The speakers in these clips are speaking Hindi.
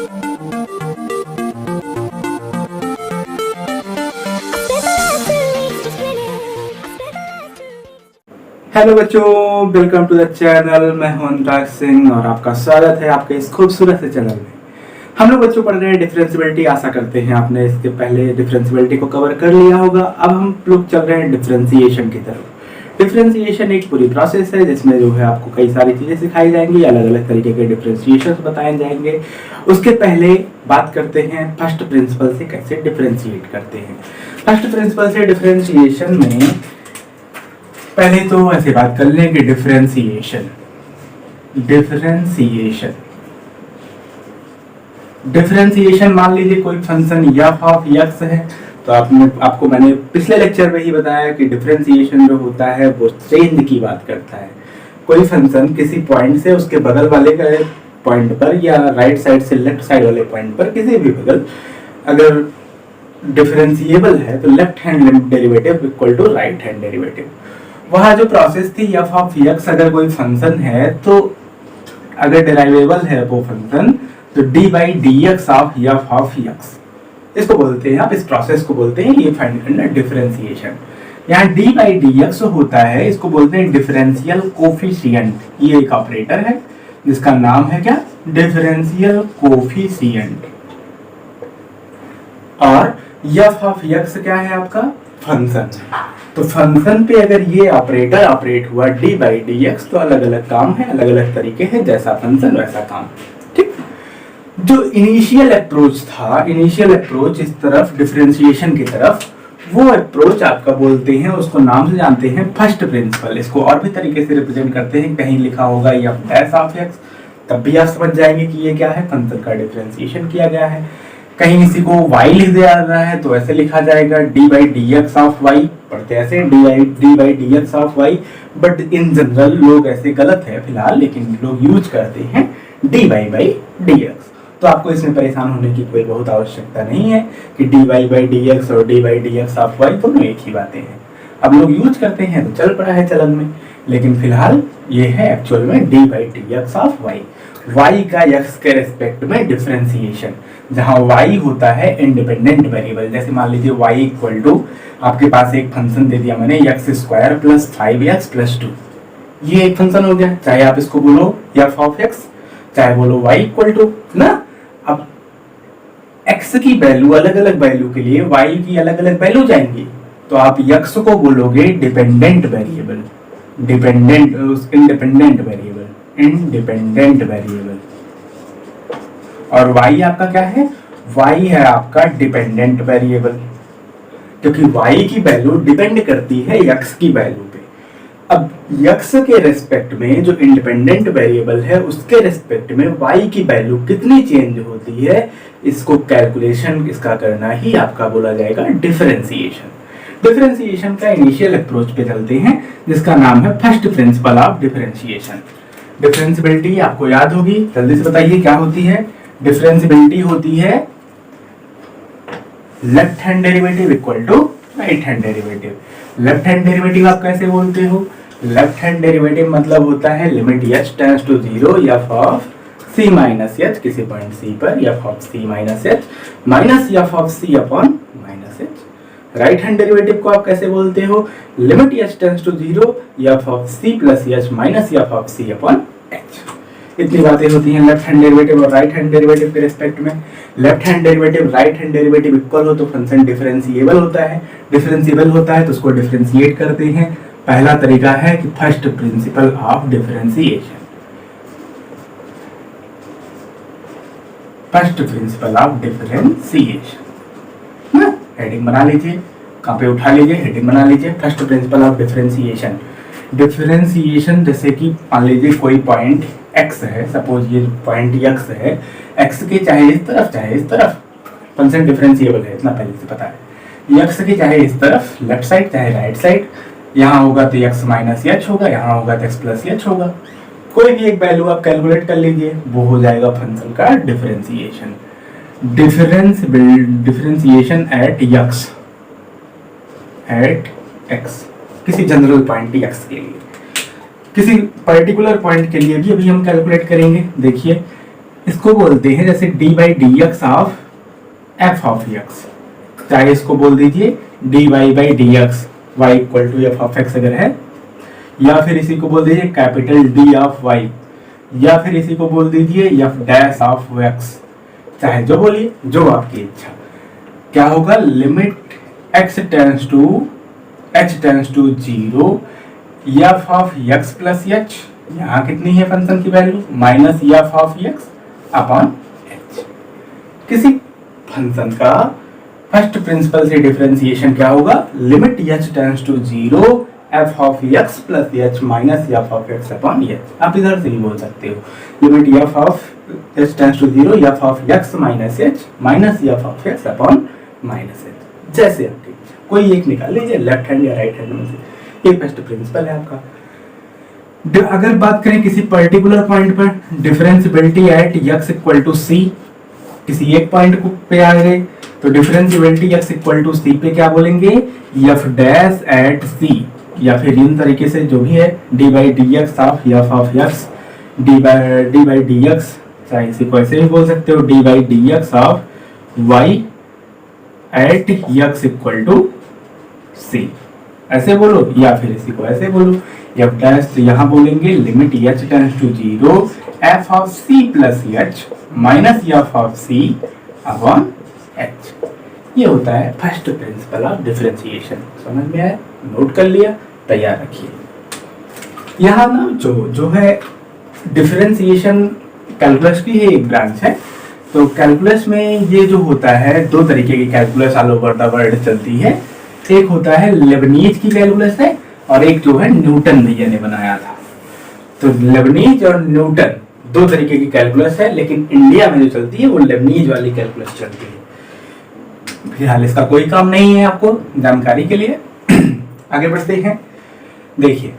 हेलो बच्चों, वेलकम टू द चैनल। मैं हूं अनुराग सिंह और आपका स्वागत है आपके इस खूबसूरत से चैनल में। हम लोग बच्चों पढ़ रहे हैं डिफरेंशियबिलिटी। आशा करते हैं आपने इसके पहले डिफरेंशियबिलिटी को कवर कर लिया होगा। अब हम लोग चल रहे हैं डिफरेंशिएशन की तरफ। डिफरेंशिएशन एक पूरी प्रोसेस है जिसमें जो है आपको कई सारी चीजें सिखाई जाएंगी, अलग अलग तरीके के डिफरेंशिएशन बताए जाएंगे। उसके पहले बात करते हैं फर्स्ट प्रिंसिपल से कैसे डिफरेंशिएट करते हैं। फर्स्ट प्रिंसिपल से डिफरेंशिएशन में पहले तो ऐसे बात कर लें कि डिफरेंशिएशन मान लीजिए कोई फंक्शन f ऑफ x है, तो आपको मैंने पिछले लेक्चर में ही बताया कि डिफरेंशिएशन जो होता है वो चेंज की बात करता है। कोई फंक्शन किसी पॉइंट से उसके बगल वाले पॉइंट पर या राइट साइड से लेफ्ट साइड वाले पॉइंट पर किसी भी बगल अगर डिफरेंशिएबल है तो left hand derivative equal to right hand derivative. वहाँ जो प्रोसेस थी f ऑफ x, अगर कोई फंक्शन है तो अगर डेराइवेबल है वो फंक्शन तो d by D x of f of x, इसको बोलते हैं आप, इस प्रोसेस को बोलते हैं, ये फाइंड करना डिफरेंशिएशन। यहाँ d बाई डी एक्स होता है, इसको बोलते हैं डिफरेंशियल कोफिशिएंट। ये एक ऑपरेटर है जिसका नाम है क्या, डिफरेंशियल कोफिशिएंट। और f ऑफ x क्या है आपका, फंक्शन। तो फंक्शन पे अगर ये ऑपरेटर ऑपरेट हुआ d बाई डी एक्स, तो अलग अलग काम है, अलग अलग तरीके हैं, जैसा फंक्शन वैसा काम। ठीक। जो इनिशियल अप्रोच था, इनिशियल अप्रोच इस तरफ डिफरेंशिएशन की तरफ, वो अप्रोच आपका बोलते हैं, उसको नाम से जानते हैं फर्स्ट प्रिंसिपल। इसको और भी तरीके से रिप्रेजेंट करते हैं, कहीं लिखा होगा f डैश ऑफ x, तब भी आप समझ जाएंगे कि ये क्या है, फंक्शन का डिफरेंशिएशन किया गया है। कहीं इसी को y लिख दिया रहा है तो ऐसे लिखा जाएगा d by D x of y, पढ़ते ऐसे d by D x of y, but in general लोग ऐसे गलत है फिलहाल, लेकिन लोग यूज करते हैं d बाई डी एक्स। तो आपको इसमें परेशान होने की कोई बहुत आवश्यकता नहीं है कि d बाई डी एक्स और d by D x of y दोनों एक ही बातें हैं। अब लोग यूज करते हैं तो चल पड़ा है चलन में, लेकिन फिलहाल ये है एक्चुअल में d by D x of y। y का x के रेस्पेक्ट में डिफरेंशिएशन, जहां y होता है इंडिपेंडेंट वेरिएबल। जैसे मान लीजिए y इक्वल टू, आपके पास एक फंक्शन दे दिया मैंने x square plus 5x plus 2, ये एक फंक्शन हो गया। चाहे आप इसको बोलो f ऑफ x, चाहे बोलो y इक्वल टू ना। अब x की वैल्यू अलग अलग वैल्यू के लिए y की अलग अलग वैल्यू जाएंगी, तो आप x को बोलोगे डिपेंडेंट वेरिएबल, इंडिपेंडेंट वेरिएबल। और y आपका क्या है, y है आपका डिपेंडेंट वेरिएबल, क्योंकि y की वैल्यू डिपेंड करती है x की वैल्यू पे। अब x के रेस्पेक्ट में जो इंडिपेंडेंट वेरिएबल है उसके रेस्पेक्ट में y की वैल्यू कितनी चेंज होती है, इसको कैलकुलेशन इसका करना ही आपका बोला जाएगा डिफरेंशिएशन। डिफरेंशिएशन का इनिशियल अप्रोच पे चलते हैं जिसका नाम है first principle of differentiation. Differentiability आपको याद होगी, जल्दी से बताइए क्या होती है। डिफरेंशियबिलिटी होती है left hand derivative equal to right hand derivative. Left hand derivative आप कैसे बोलते हो, लेफ्ट हैंड डेरिवेटिव मतलब होता है limit h tends to 0 f of c minus h, किसी पॉइंट c पर f of c minus h minus f of c upon minus h। Right hand derivative को आप कैसे बोलते हो, limit h tends to 0 f of c plus h minus f of c upon h। इतनी बातें होती हैं लेफ्ट हैंड डेरिवेटिव और राइट हैंड डेरिवेटिव के रिस्पेक्ट में। Left hand derivative right hand derivative equal हो तो फंक्शन डिफरेंशिएबल होता है, डिफरेंशिएबल होता है तो उसको डिफरेंशिएट करते हैं। पहला तरीका है कि first principle of differentiation, first principle of differentiation ना, हेडिंग बना लीजिए, कॉपी उठा लीजिए, हेडिंग बना लीजिए, first principle of differentiation. Differentiation जैसे कि मान लीजिए कोई पॉइंट x है, सपोज ये पॉइंट x है, x के चाहे इस तरफ चाहे इस तरफ फंक्शन डिफरेंशिएबल है, इतना पहले से पता है। x के चाहे इस तरफ लेफ्ट साइड चाहे राइट साइड, यहाँ होगा तो x माइनस h होगा, यहाँ होगा तो x प्लस h होगा। कोई भी एक वैल्यू आप कैलकुलेट कर लीजिए, वो हो जाएगा फंक्शन का डिफरेंशिएशन। डिफरेंशिएशन एट x, किसी जनरल पॉइंट x के लिए, किसी पर्टिकुलर पॉइंट के लिए भी अभी हम कैलकुलेट करेंगे। देखिए इसको बोलते हैं जैसे d by D x of F of x, चाहे इसको बोल दीजिए d y by D x y equal to f of x अगर है, या फिर इसी को बोल दीजिए कैपिटल डी ऑफ वाई, या फिर इसी को बोल दीजिए एफ डैश ऑफ एक्स, चाहे जो बोलिए, जो आपकी इच्छा। क्या होगा, limit x tends to zero f of x plus h, यहाँ कितनी है फंक्शन की value, minus f of x upon h. किसी फंक्शन का फर्स्ट प्रिंसिपल से डिफरेंशिएशन क्या होगा, limit h tends to zero f of x plus h minus f of x upon h. आप इधर से भी बोल सकते हो, limit f of h tends to zero f of x minus H minus f of x upon minus H, जैसे आपकी कोई एक निकाल लीजिए, लेफ्ट हैंड या राइट हैंड में से, ये फर्स्ट प्रिंसिपल है आपका। अगर बात करें किसी पर्टिकुलर पॉइंट पर differentiability at X equal to C, किसी एक पॉइंट पे आ गए तो differentiability X equal to C पे क्या बोलेंगे, एफ डैश एट सी, या फिर इन तरीके से जो भी है D by D x of F of X D by D X, चाहे इसी को ऐसे भी बोल सकते हो D by D x of Y at X equal to C, ऐसे बोलो, या फिर इसी को ऐसे बोलो एफ डैश, तो यहाँ बोलेंगे limit h tends to zero f of c plus h minus f of c upon h. ये होता है फर्स्ट प्रिंसिपल ऑफ डिफरेंशिएशन। समझ में आया, नोट कर लिया, तैयार रखिए। यहाँ ना जो है डिफरेंशिएशन कैलकुलस की एक ब्रांच है, तो कैलकुलस में ये जो होता है, दो तरीके की calculus all over the world चलती है। एक होता है लेबनीज की कैलकुलस है, और एक जो है न्यूटन भैया ने बनाया था। तो लेबनीज और न्यूटन दो तरीके की कैलकुलस है, लेकिन इंडिया में जो चलती है वो लेबनीज वाली कैलकुलस चलती है। फिलहाल इसका कोई काम नहीं है आपको जानकारी के लिए। आगे बढ़ते हैं। देखिए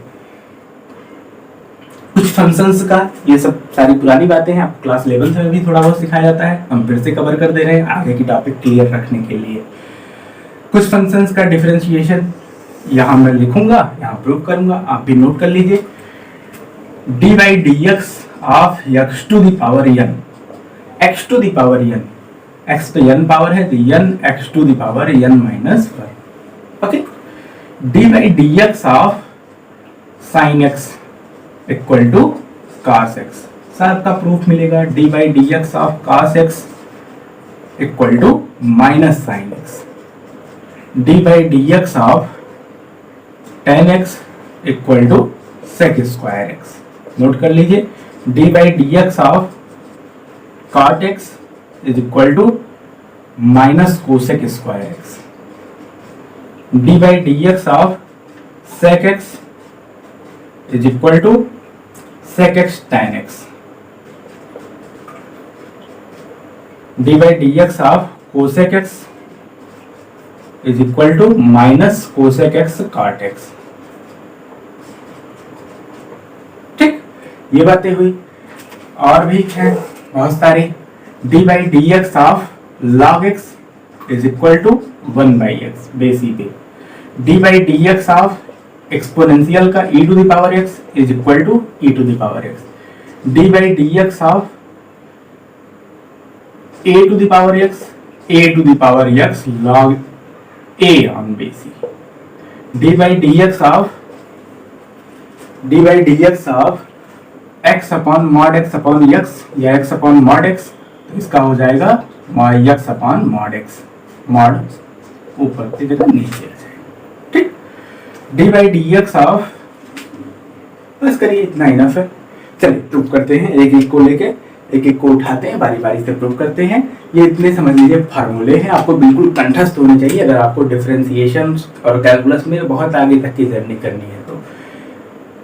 कुछ फंक्शंस का, ये सब सारी पुरानी बातें हैं, आपको क्लास 11 में भी थोड़ा बहुत सिखाया जाता है, हम फिर से कवर कर दे रहे हैं आगे की टॉपिक क्लियर रखने के लिए। कुछ फंक्शंस का डिफरेंशिएशन यहाँ मैं लिखूंगा, यहाँ प्रूव करूंगा, आप भी नोट कर लीजिए। D by D x of x to the power n, x to the power n, x तो एन पावर है तो n x to the power n minus 1। Okay, d by D x of sine x equal to cos x, साथ का प्रूफ मिलेगा d by D x of cos x equal to minus sine x, D by D x of tan x equal to sec square x. Note कर लीजिए, d by D x of cot x is equal to minus cosec square x, D by D x of sec x is equal to sec x tan x, D by D x of cosec x is equal to minus cosec x cot x। ठीक, ये बातें हुई। और भी हैं बहुत सारे, D by D x of log x is equal to 1 by X बेसी पे, D by D x of exponential का e to the power x is equal to e to the power x, D by D x of a to the power x, a to the power x log a on बेसी, D by D x of x upon mod x upon x या x अपॉन मॉड x, तो इसका हो जाएगा x upon mod x, mod ऊपर की जगह नीचे आ जाएगा। ठीक, D by D x of, बस करिए इतना इनफ है। चलिए प्रूव करते हैं, एक एक को लेके एक एक को उठाते हैं, बारी बारी से प्रूव करते हैं। ये इतने समझ लीजिए फार्मूले हैं, आपको बिल्कुल कंठस्थ होने चाहिए अगर आपको डिफरेंशिएशन और कैलकुलस में बहुत आगे तक की जर्नी करनी है। तो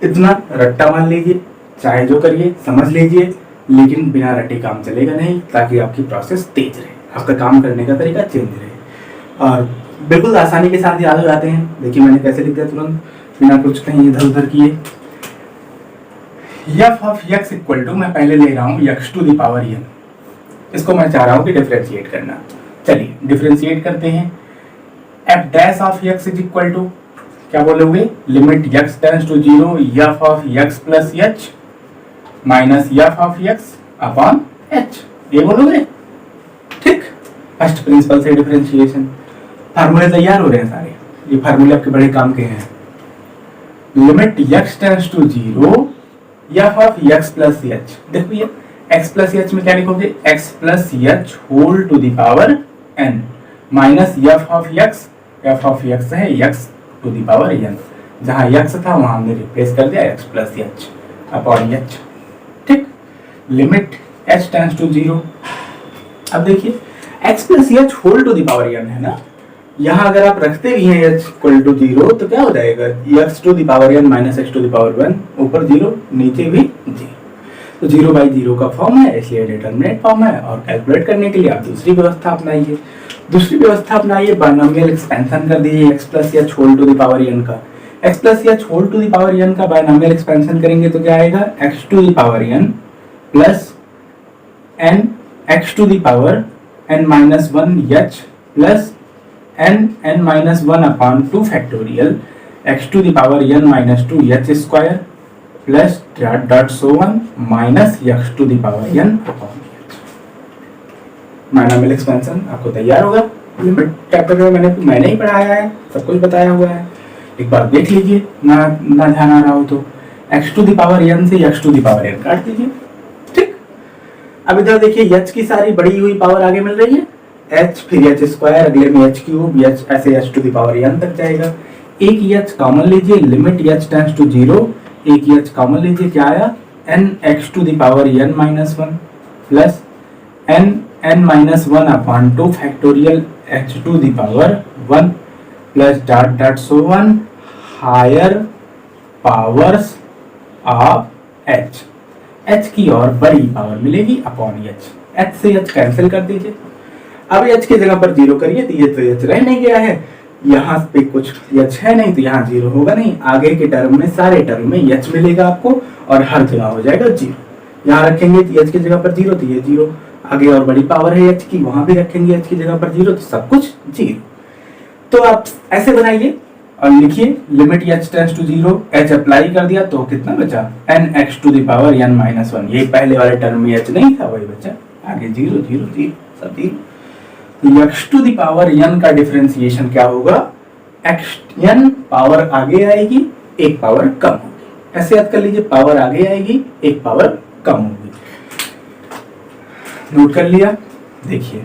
इतना रट्टा मान लीजिए, चाहे जो करिए समझ लीजिए, लेकिन बिना रट्टे काम चलेगा नहीं, ताकि आपकी प्रोसेस तेज रहे, आपका काम करने का तरीका चेंज रहे और बिल्कुल आसानी के साथ याद हो जाते हैं। देखिए मैंने कैसे लिख दिया तुरंत, बिना कुछ कहीं इधर उधर किए। F of x equal to, मैं पहले ले रहा हूँ x to the power n, इसको मैं चाह रहा हूँ कि डिफरेंशिएट करना। चलिए डिफरेंशिएट करते हैं। F dash of x is equal to, क्या बोलोगे, limit x tends to zero f of x plus h minus f of x upon h, ये बोलोगे। ठीक, फर्स्ट प्रिंसिपल से डिफरेंशिएशन। फार्मूले तैयार हो रहे हैं सारे, ये फार्मूले आपके बड़े काम के हैं। Limit x tends to 0 f of x plus h. देखो ये x प्लस एच में क्या लिखोगे, x plus h whole to the power n minus f of x है x to the power n। जहां x था वहां हमने रिप्लेस कर दिया x plus h upon h. ठीक, लिमिट h टेंड्स टू 0। अब देखिए x plus h whole to the power n है ना, यहाँ अगर आप रखते भी हैं h इक्वल टू 0 तो क्या हो जाएगा, x to the power n minus x to the power 1, ऊपर 0 नीचे भी 0, तो 0 बाई 0 का फॉर्म है, इसलिए डिटरमिनेंट फॉर्म है। और कैलकुलेट करने के लिए आप दूसरी व्यवस्था अपनाइए। दूसरी व्यवस्था अपनाइए, बायनोमियल एक्सपेंशन कर दीजिए x plus h whole to the power n का। x plus h whole to the power n का बायनोमियल एक्सपेंशन करेंगे तो क्या आएगा, x to the power n plus n x to the power n minus 1 h plus n minus 1 upon 2 factorial x to the power n minus 2 h square plus dot so one minus x to the power n upon h। Binomial expansion आपको तैयार होगा। लिमिट चैप्टर में मैंने ही पढ़ाया है, सब कुछ बताया हुआ है, एक बार देख लीजिए, ना ध्यान आ रहा हो तो। x to the power n से x to the power n काट दीजिए। ठीक, अब इधर देखिए h की सारी बढ़ी हुई पावर आगे मिल रही है, h फिर h स्क्वायर, अगले में h क्यूब, h ऐसे h to the power n तक जाएगा। एक h कॉमन लीजिए, लिमिट h टेंड्स टू 0, एक h कॉमन लीजिए, क्या आया, n x to the power n minus 1 plus n minus 1 upon 2 factorial h to the power 1 plus dot dot so one higher powers of h। h की और बड़ी पावर मिलेगी अपॉन h से h कैंसिल कर दीजिए। अब h की जगह पर 0 करिए तो ये तो h रह नहीं गया है, यहाँ पे कुछ h है नहीं तो यहाँ 0 होगा नहीं, आगे के टर्म में सारे टर्म में h मिलेगा आपको और हर जगह हो जाएगा 0। यहाँ रखेंगे तो h की जगह पर 0 तो ये 0, आगे और बड़ी पावर है h की, वहां भी रखेंगे h की जगह पर 0 तो सब कुछ 0। तो आप ऐसे बनाइए और लिखिए limit h tends to 0, h apply कर दिया तो कितना बचा, n x to the power n minus 1। ये पहले वाले टर्म में h नहीं था, वही बचा, आगे 0 0 0 सब 0। x to the power n का डिफरेंशिएशन क्या होगा, x n पावर आगे आएगी, एक पावर कम होगी। ऐसे याद कर लीजिए, पावर आगे आएगी, एक पावर कम होगी। नोट कर लिया। देखिए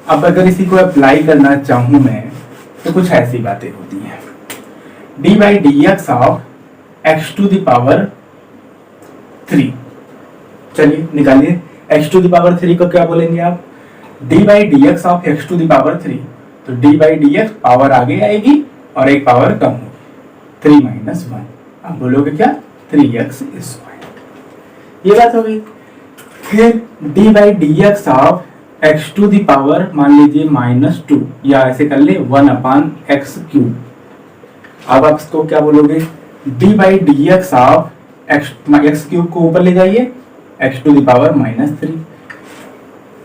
अब अगर इसी को अप्लाई करना चाहूं मैं तो कुछ ऐसी बातें होती हैं, d by D x of x to the power 3। चलिए निकालिए, x टू द पावर 3 को क्या बोलेंगे आप, d by D x of x to the power 3। तो d by D x power आगे आएगी और एक पावर कम होगी, 3 माइनस 1। आप बोलोगे क्या, 3x स्क्वायर। ये बात हो गई। फिर d by D x of x to the power मान लीजिए -2, या ऐसे कर ले 1 अपान एक्स क्यूब। अब आप इसको क्या बोलोगे, d by D x of x cube को ऊपर ले जाइए, x to the power -3।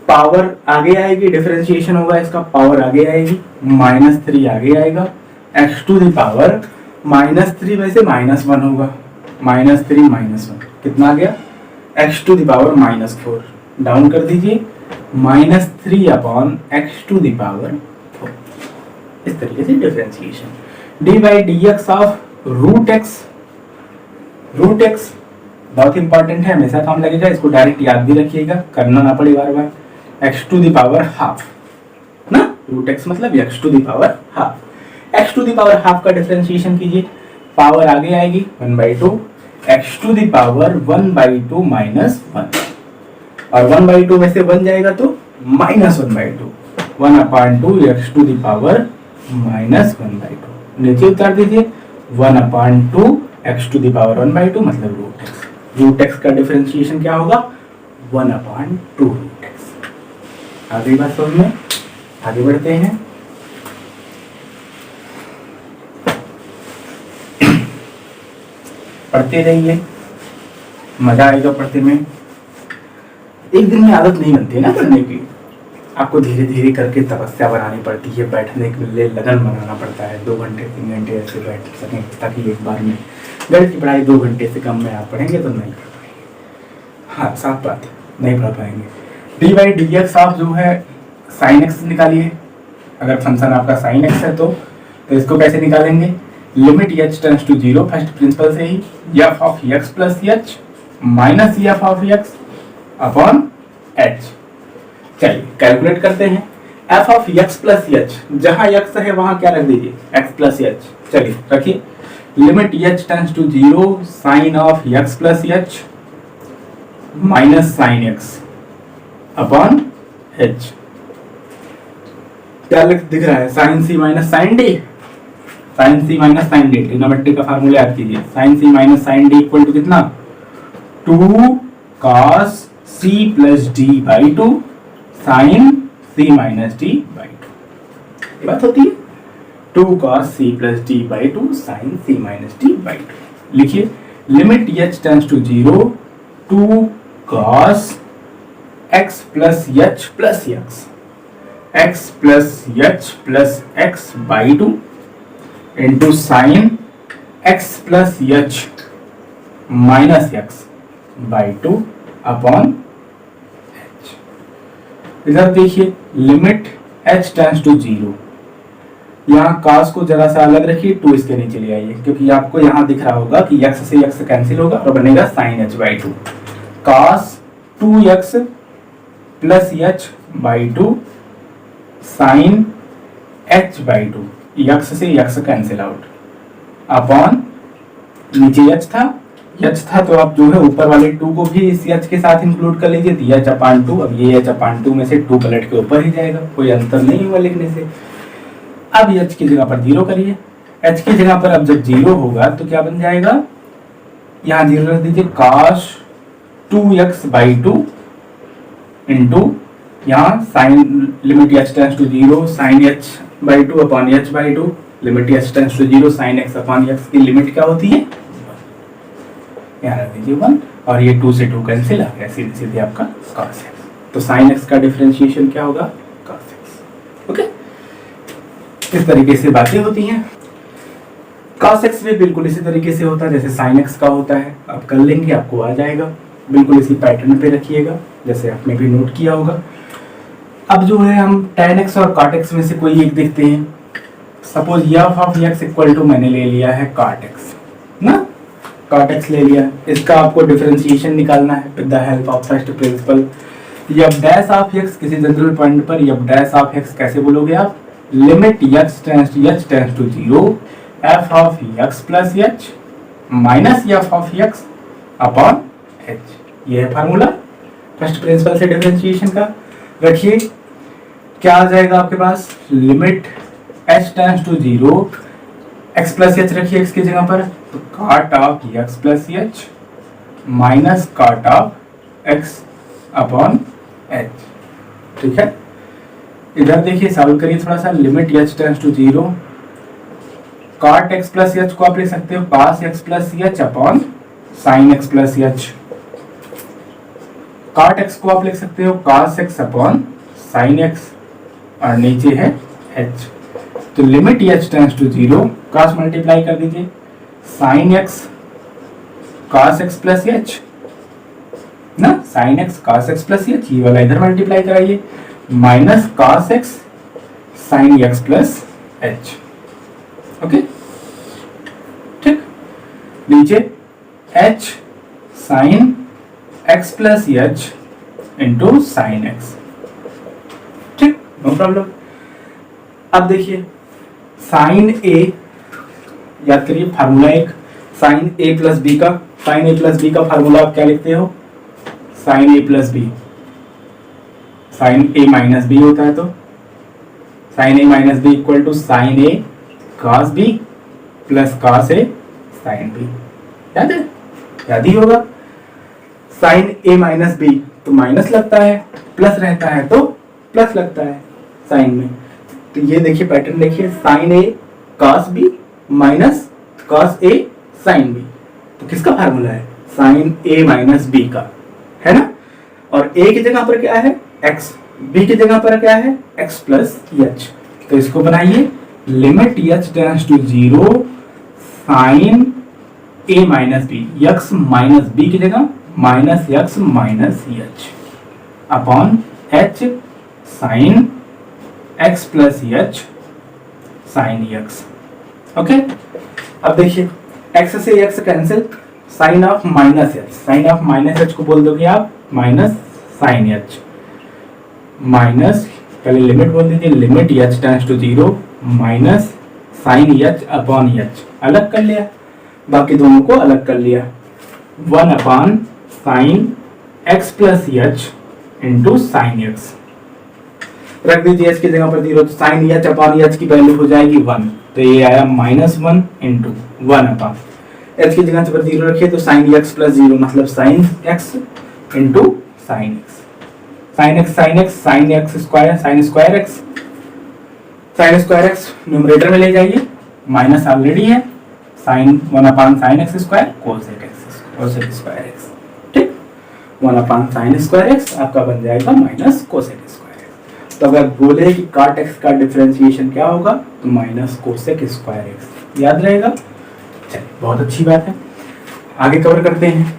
Power आगे आएगी, डिफरेंशिएशन होगा इसका, पावर आगे आएगी, -3 आगे आएगा, एक्स टू द पावर -3 में से -1 होगा, -3 -1 कितना आ गया, x to the power -4। Down कर दीजिए, -3 upon x to the power 4। इस तरीके से differentiation. D by D x of root x बहुत इंपॉर्टेंट है, हमेशा काम लगेगा, इसको डायरेक्ट याद भी रखिएगा, करना ना पड़े बार बार। X to the power half ना, रूट एक्स मतलब X to the power half. X to the power half का डिफरेंशिएशन कीजिए, पावर आगे आएगी 1/2, एक्स टू द पावर 1/2 -1, और 1/2 में से 1 जाएगा तो -1/2, 1/2 एक्स टू द पावर -1/2। नीचे उतार दीजिए, 1/2 एक्स टू द पावर 1/2 मतलब रूट एक्स। रूट एक्स का डिफरेंशिएशन क्या होगा, 1/2 रूट एक्स। आगे बात समझ में, आगे बढ़ते हैं। पढ़ते रहिए, मजा आएगा पढ़ते में। एक दिन में आदत नहीं बनती है ना पढ़ने की, आपको धीरे धीरे करके तपस्या बनानी पड़ती है, बैठने के लिए लगन बनाना पड़ता है। 2 घंटे 3 घंटे ऐसे बैठ सकें, ताकि एक बार में गणित की पढ़ाई 2 घंटे से कम में आप पढ़ेंगे तो नहीं पढ़ पाएंगे। हाँ साफ बात है, नहीं पढ़ पाएंगे। डी बाई डी एक्स आप जो है साइन एक्स निकालिए। अगर फंक्शन आपका साइन एक्स है तो इसको कैसे निकालेंगे? Limit h tends to zero, first principle से ही, f of x plus h minus f of x upon h. चलिए कैलकुलेट करते हैं। F of x plus h, जहां एक्स है वहां क्या रख दीजिए? X plus h. चलिए रखिए, limit h tends to zero sine of x plus h minus sine x upon h. क्या दिख रहा है? Sine c minus sine d, sign c minus sine d, trigonometry का फार्मूला याद कीजिए। Sine c minus sine d equal to कितना? 2 cos c plus d by 2 sine c minus d by 2। ये बात होती है 2 cos c plus d by 2 sine c minus d by 2। लिखिए, limit h tends to 0 2 cos x plus h plus x plus h plus x by 2 into sine x plus h minus x by 2 upon h। इधर देखिए, लिमिट h टेंड्स टू 0, यहाँ cos को जरा सा अलग रखिए, 2 इसके नीचे ले आइए, क्योंकि आपको यहाँ दिख रहा होगा कि x से x कैंसिल होगा और बनेगा sine h by 2। cos 2x plus h by 2 sine h by 2, x से x कैंसिल आउट अपॉन नीचे h था तो आप जो है ऊपर वाले 2 को भी इस h के साथ इंक्लूड कर लीजिए, तो h अपान 2। अब ये h अपान 2 में से 2 पलट के ऊपर ही जाएगा, कोई अंतर नहीं हुआ लिखने से। अब h की जगह पर 0 करिए, h की जगह पर अब जब 0 होगा तो क्या बन जाएगा? यहाँ 0 रख दीजिए, cos 2x बाई 2 इंटू यहाँ sine limit h tends to 0 sine h by 2 upon h by 2, limit h tends to 0 sine x upon x की लिमिट क्या होती है? यहाँ रख दीजिए 1, और ये 2 से 2 कैंसिल आ गया, सीधे सीधे आपका cos x। तो साइन x का डिफरेंशिएशन क्या होगा? cos x। ओके, इस तरीके से बातें होती हैं। cos x भी बिल्कुल इसी तरीके से होता है जैसे sin x का होता है। आप कर लेंगे, आपको आ जाएगा। बिल्कुल इसी पैटर्न पे रखिएगा जैसे आपने भी नोट किया होगा। अब जो है हम tan x और cot x में से कोई एक देखते हैं। Suppose f of x equal to मैंने ले लिया है cot x ना, cot x ले लिया, इसका आपको डिफरेंशिएशन निकालना है with the help of first principle. f dash of x किसी जनरल पॉइंट पर f डैश ऑफ x कैसे बोलोगे आप? Limit h tends to 0 f of x plus h minus f of x upon h। ये है फार्मूला फर्स्ट प्रिंसिपल से डिफरेंशिएशन का। रखिए, क्या आ जाएगा आपके पास? Limit h tends to 0 x plus h रखिए x की जगह पर, तो cot of x plus h minus cot of x upon h। ठीक है, इधर देखिए सॉल्व करिए थोड़ा सा। Limit h tends to 0 cot x plus h को आप ले सकते हो cos x plus h upon sin x plus h। cot x को आप लिख सकते हो cos x upon sin x, और नीचे है h। तो लिमिट h tends to 0 cross multiply कर दीजिए, sin x cos x plus h ना, sin x cos x plus h, ये वाला इधर मल्टीप्लाई कराइए, minus cos x sin x plus h। Okay, ठीक, नीचे h sin x plus h into sin x। ठीक, नो प्रॉब्लम। अब देखिए साइन a, याद करिए फार्मूला एक साइन a प्लस बी का। साइन a प्लस बी का फार्मूला आप क्या लिखते हो? Sine a plus b, sine a minus b होता है, तो sine a minus b equal to sine a cos b plus cos a sine b। याद है? याद ही होगा। साइन a माइनस बी तो माइनस लगता है, प्लस रहता है तो प्लस लगता है साइन में। तो ये देखिए पैटर्न देखिए, sine a cos b minus cos a sine b। तो किसका फार्मूला है? साइन a माइनस b का, है ना। और a की जगह पर क्या है? x, b की जगह पर क्या है? x plus h। तो इसको बनाइए, limit h tends to 0 sine a minus b, x minus b की जगह minus x minus h upon h sine x plus h sine x. Okay, अब देखिए एक्स से x cancel, sine of minus h, sine of minus h को बोल दोगे आप माइनस साइन एच, माइनस पहले लिमिट बोल दीजिए, limit h tends to zero minus sine H upon H, अलग कर लिया, बाकी दोनों को अलग कर लिया, 1 upon sine x plus H into sine x, रख दीजिए एच की जगह पर जीरो, तो साइन एच अपॉन एच की वैल्यू हो जाएगी 1, तो ये आया -1 इंटू 1 अपॉन एच की जगह पर जीरो रखिए तो साइन एक्स प्लस जीरो मतलब sine x into sine x, sine x sine x sine x square sine square x, sine square x numerator में ले जाइए, माइनस ऑलरेडी है, sine 1 upon sine x square cosec x cosec square x, ठीक, 1 अपॉन साइन स्क्वायर एक्स आपका बन जाएगा माइनस कोसेक स्क्वायर एक्स। तो अगर बोले कि काट एक्स का डिफरेंशिएशन क्या होगा तो माइनस कोसेक स्क्वायर एक्स, याद रहेगा। चलिए बहुत अच्छी बात है, आगे कवर करते हैं।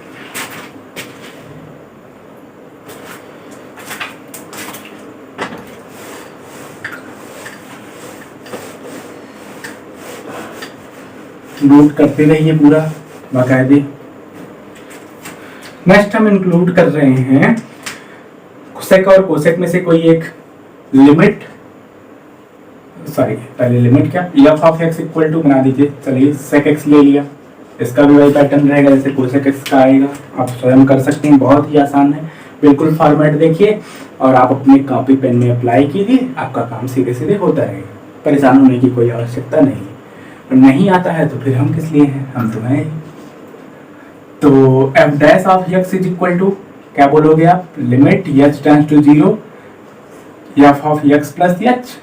नोट करते रहिए पूरा बाकायदे। नेक्स्ट हम इंक्लूड कर रहे हैं कोसेक और कोसेक में से कोई एक लिमिट, सॉरी पहले लिमिट क्या, f of x equal to बना दीजिए, चलिए सेक एक्स ले लिया, इसका भी वही पैटर्न रहेगा जैसे कोसेक एक्स का आएगा, आप स्वयं कर सकते हैं, बहुत ही आसान है, बिल्कुल फॉर्मेट देखिए और आप अपनी कॉपी पेन में अप्लाई कीजिए, आपका काम सीधे सीधे होता रहेगा, परेशान होने की कोई आवश्यकता नहीं है। नहीं आता है तो फिर हम किस लिए हैं, हम तो हैं। तो f dash of x is equal to क्या बोलोगे आप, limit h tends to zero f of x plus h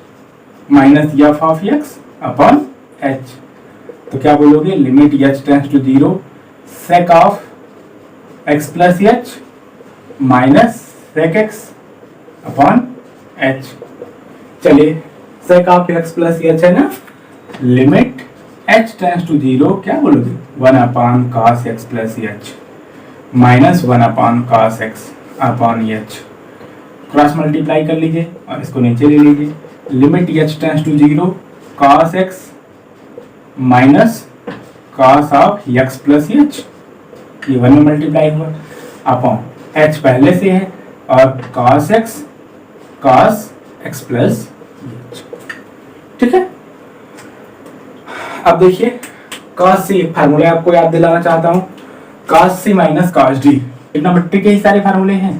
minus f of x upon h, तो क्या बोलोगे, limit h tends to zero sec of x plus h minus sec x upon h. चलिए sec of x plus h है ना, limit h tends to zero क्या बोलोगे, 1 upon cos x plus h minus 1 upon cos x upon h, cross multiply कर लीजिए और इसको नीचे ले लीजिए, limit h tends to zero cos x minus cos of x plus h, ये 1 में मल्टीप्लाई हुआ अपॉन h पहले से है और cos x प्लस एच, ठीक है। अब देखिए cos c एक फार्मूला आपको याद दिलाना चाहता हूं, cos c minus cos d, trigonometry के ही सारे फार्मूले हैं,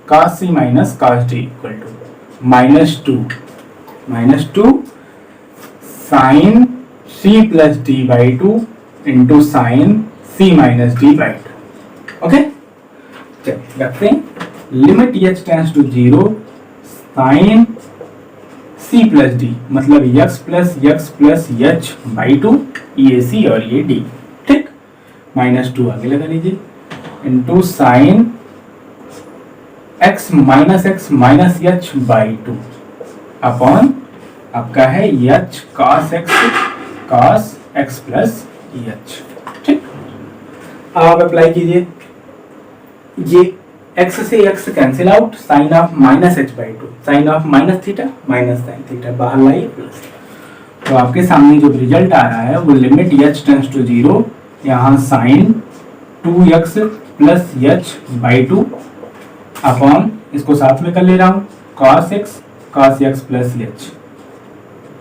cos c minus cos d equal to -2 sine c plus d by 2 into sine c minus d by 2। Okay चलिए रखते हैं, limit h tends to zero sine c plus d मतलब x प्लस h बाई 2, ये c और ये d, ठीक, -2 आगे लगा लीजिए into sine x minus h by 2 upon आपका है h cos x plus h, ठीक। अब आप अप्लाई कीजिए, ये x से x cancel out, sine of minus h by 2, sine of minus theta minus sine theta बाहर लाइए प्लस, तो आपके सामने जो रिजल्ट आ रहा है वो limit h tends to zero, यहाँ sine 2x plus h by 2 upon इसको साथ में कर ले रहा हूँ cos x प्लस h,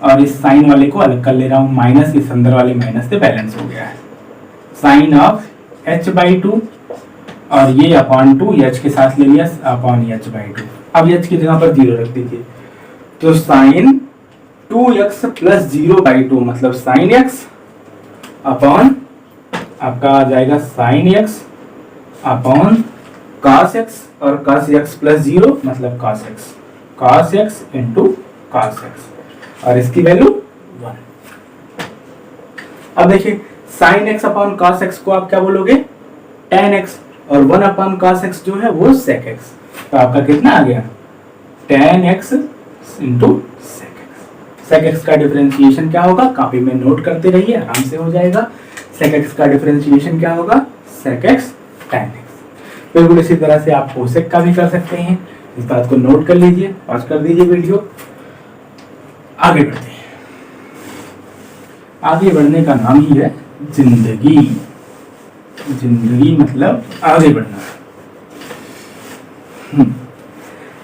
और इस साइन वाले को अलग कर ले रहा हूँ, माइनस इस अंदर वाले माइनस से बैलेंस हो गया है, साइन ऑफ h बाई 2 और ये अपॉन 2 h के साथ ले लिया अपॉन h बाई 2, अब h की जगह पर 0 रख दीजिए, तो साइन 2x प्लस 0 बाई 2 मतलब साइन x अपॉन आपका आ जाएगा sine x upon cos x और cos x प्लस 0 मतलब cos x into cos x और इसकी वैल्यू 1। अब देखिए sine x upon cos x को आप क्या बोलोगे, tan x, और 1 अपॉन cos x जो है वो sec x, तो आपका कितना आ गया, tan x into sec x। sec x का डिफरेंशिएशन क्या होगा, कॉपी में नोट करते रहिए, आराम से हो जाएगा। sec x का डिफरेंशिएशन क्या होगा, sec x tan x। बिल्कुल इसी तरह से आप कोसेक का भी कर सकते हैं। इस बात को नोट कर लीजिए, पॉज कर दीजिए वीडियो। आगे बढ़ते हैं। आगे बढ़ने का नाम ही है जिंदगी। जिंदगी मतलब आगे बढ़ना।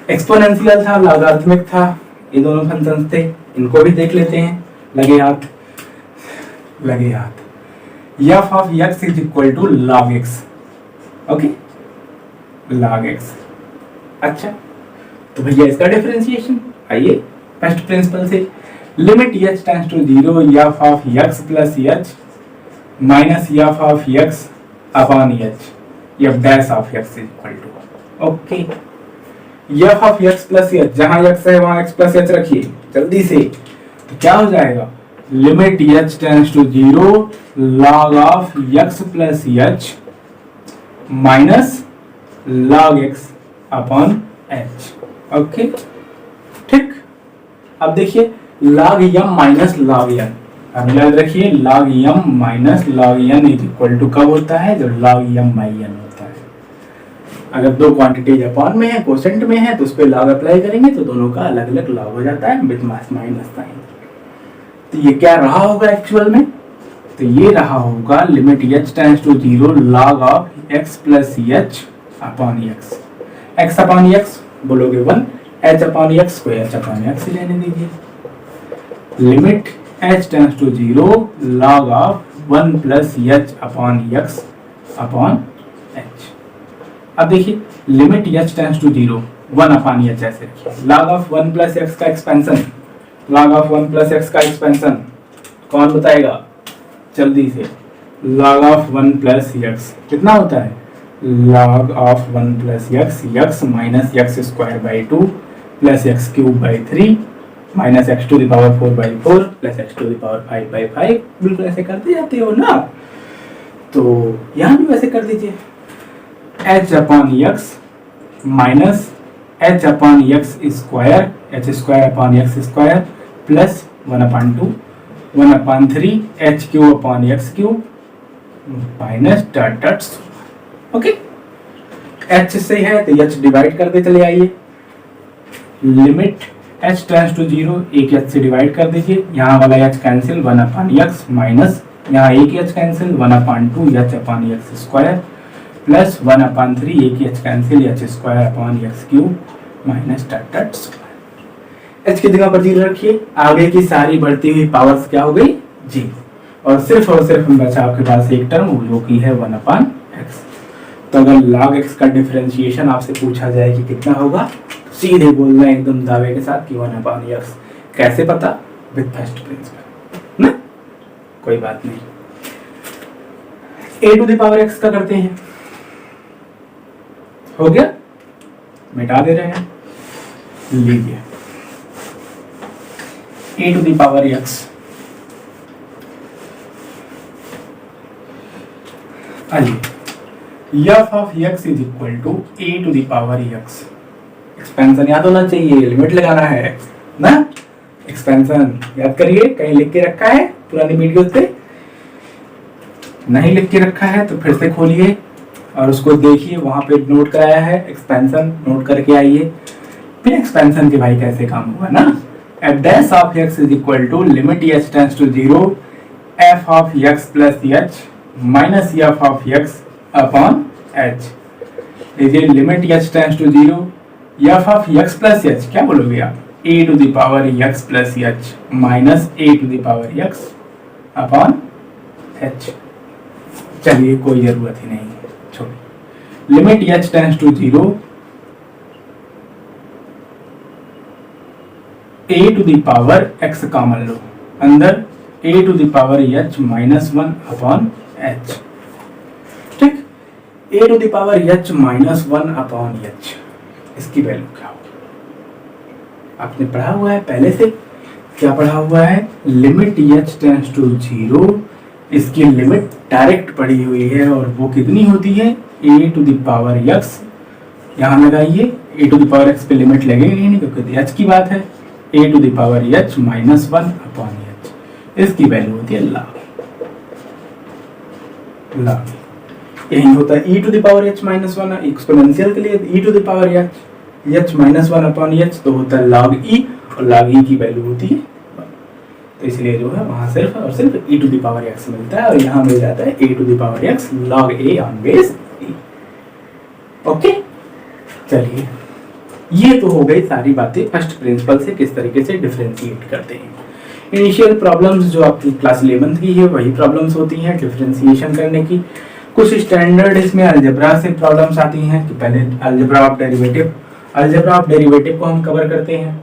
एक्सपोनेंशियल था, लॉगरिथमिक था, ये दोनों फंक्शंस थे, इनको भी देख लेते हैं। लगे हाथ। f of x is equal to log x। Okay, log x। अच्छा, तो भैया इसका डिफरेंशिएशन आइए फर्स्ट प्रिंसिपल से। Limit h tends to 0 f of x plus h minus f of x upon h, f dash of x is equal to. Okay, f of x plus h, जहां x है वहां x प्लस h रखिए जल्दी से। तो क्या हो जाएगा? Limit h tends to 0 log of x plus h minus log x upon h। Okay, ठीक। अब देखिए log m minus log n, अब याद रखिए log m minus log n is equal to कब होता है? जब log m बाई n होता है। अगर दो क्वांटिटीज अपॉन में है, कोसेंट में है, तो उस पर log अप्लाई करेंगे तो दोनों का अलग अलग log हो जाता है विद माइनस साइन। तो ये क्या रहा होगा एक्चुअल में? तो ये रहा होगा limit h tends to 0 log of x plus h upon x। x upon x बोलोगे 1, h अपॉन x को h अपॉन x ही लेने दीजिए। Limit h tends to 0 log of 1 plus h upon x upon h। अब देखिए limit h tends to 0 1 upon h ऐसे रखिए। log ऑफ 1 प्लस x का expansion, log of 1 plus x का एक्सपेंशन कौन बताएगा जल्दी से? log ऑफ 1 प्लस x कितना होता है? log of 1 plus x minus x square by 2 plus x cube by 3 minus x to the power 4 by 4 plus x to the power 5 by 5। बिल्कुल ऐसे करते जाते हो ना, तो यहाँ भी वैसे कर दीजिए। h upon x minus h upon x square, h square upon x square plus 1 upon 2 1 upon 3 h cube upon x cube minus dot dot. Okay, h से है तो h डिवाइड करते चले आइए। लिमिट h टेंड्स टू 0 एक h से डिवाइड कर दीजिए, यहाँ वाला h cancel 1 upon x minus यहाँ एक h cancel 1 upon 2 h upon x square plus 1 upon 3 एक h cancel h square upon x cube minus dot dot square. h की जगह पर 0 रखिए। आगे की सारी बढ़ती हुई पावर्स क्या हो गई? जी। और सिर्फ बचा आपके पास एक टर्म जो की है 1 अपॉन x। तो अगर log x का डिफरेंशिएशन आपसे पूछा जाए कि कितना होगा, तो सीधे बोलना है एकदम दावे के साथ कि 1 अपॉन x। कैसे पता? विद फर्स्ट प्रिंसिपल ना, कोई बात नहीं। a to the power x का करते हैं, हो गया, मिटा दे रहे हैं। लीजिए a to the power x, आइए f of x is equal to a to the power x। Expansion याद होना चाहिए, लिमिट लगाना है ना। एक्सपेंशन याद करिए, कहीं लिख के रखा है पुरानी वीडियो पे? नहीं लिख के रखा है तो फिर से खोलिए और उसको देखिए, वहां पे नोट कराया है एक्सपेंशन, नोट करके आइए। फिर एक्सपेंशन के भाई कैसे काम होगा ना। f dash of x is equal to limit h tends to 0 f of x plus h minus f of x upon h। लीजिए limit h tends to 0 f of x plus h, क्या बोलोगे आप? a to the power x plus h minus a to the power x upon h। चलिए कोई जरूरत ही नहीं है, छोड़िए। Limit h tends to 0 a to the power x common लो, अंदर a to the power h minus 1 upon h। ठीक, a to the power h minus 1 upon h, इसकी वैल्यू क्या होगी? आपने पढ़ा हुआ है पहले से। क्या पढ़ा हुआ है? लिमिट h टेंड्स टू 0, इसकी लिमिट डायरेक्ट पड़ी हुई है और वो कितनी होती है? a to the power x। यहाँ लगाइए, a to the power x पे लिमिट लगेगी नहीं क्योंकि h की बात है। a to the power h minus 1 upon h, इसकी वैल्यू होती है log। यही होता है e to the power h minus one. Exponential के लिए e to the power h minus one upon h तो होता है log e, और log e की वैल्यू होती है, तो इसलिए जो है वहां सिर्फ और सिर्फ e to the power x मिलता है, और यहाँ मिल जाता है a to the power x log a on base e। Okay, चलिए ये तो हो गई सारी बातें फर्स्ट प्रिंसिपल से किस तरीके से डिफरेंशिएट करते हैं। इनिशियल प्रॉब्लम्स जो आपकी क्लास 11th की है वही प्रॉब्लम्स होती हैं डिफरेंशिएशन करने की। कुछ स्टैंडर्ड इसमें अलजेब्रा से प्रॉब्लम्स आती हैं कि पहले अलजेब्रा ऑफ डेरिवेटिव को हम कवर करते हैं,